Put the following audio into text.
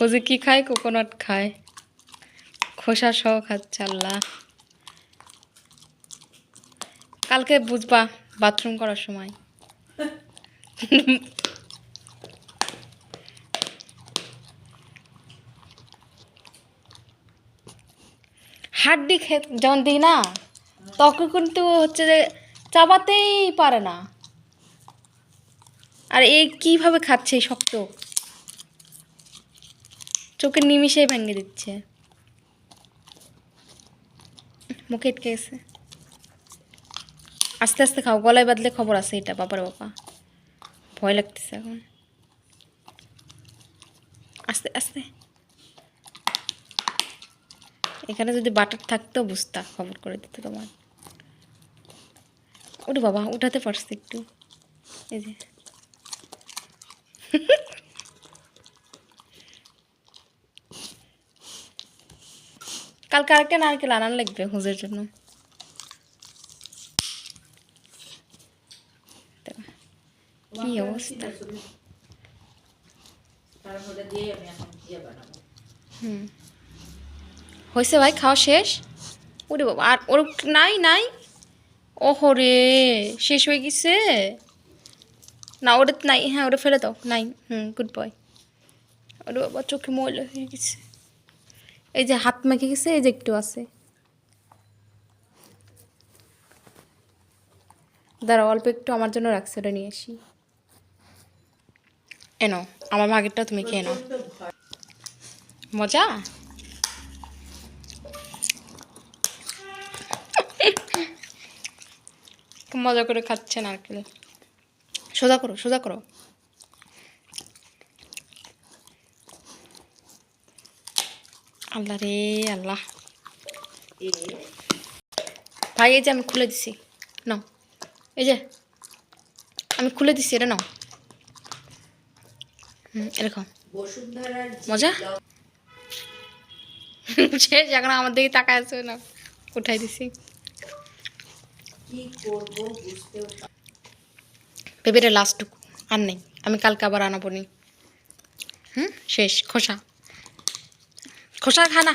ও যে কি খায়, কোকোনাট খায়, খোসা সহ খাচ্ছে। আল্লাহ, কালকে বুঝবা বাথরুম করার সময়। হাড্ডি যখন দিই না, তখন কিন্তু হচ্ছে যে চাবাতেই পারে না। আর এই কিভাবে খাচ্ছে, এই শক্ত, চোখের নিমিষেই ভেঙে দিচ্ছে। মুখে আটকে গেছে। আস্তে আস্তে খাও, গলায় বাঁধলে খবর আছে এটা। বাবার বাবা, ভয় লাগতেছে এখন। আস্তে আস্তে। এখানে যদি বাটার থাকতো বুঝতা, খবর করে দিত তোমার। ওরে বাবা, উঠাতে পারছে একটু। এই যে কালকে আরেকটা নারকেল আনার লাগবে হুজের জন্য। কি অবস্থা। হয়েছে ভাই, খাওয়া শেষ? ওরে বাবা, আর ওর নাই নাই। ওহো রে, শেষ হয়ে গেছে। না ওটা নাই, হ্যাঁ ওটা ফেলে দাও, নাই। Good boy. ওরে বাবা, চোখে ময়লা হয়ে গেছে। এই যে হাত মেখে গেছে, এই যে একটু আছে। দাঁড়াও, অল্প একটু আমার জন্য রাখছে, ওটা নিয়ে আসি। এনো, আমার মাগেরটা তুমি খেয়ে নাও। মজা। মজা করে খাচ্ছে নারকেল। সোজা করো, সোজা করো। আল্লাহ রে আল্লাহ। ভাই এই যে আমি খুলে দিছি, নাও। এই যে আমি খুলে দিছি, এটা নাও। এরকম মজা। শেষ, এখন আমার দিকে তাকায় আছে না, উঠাই দিছি। বেবিটা লাস্টটুকু আর নেই, আমি কালকে আবার আনাবো নি। শেষ। খোসা খোসা খা না।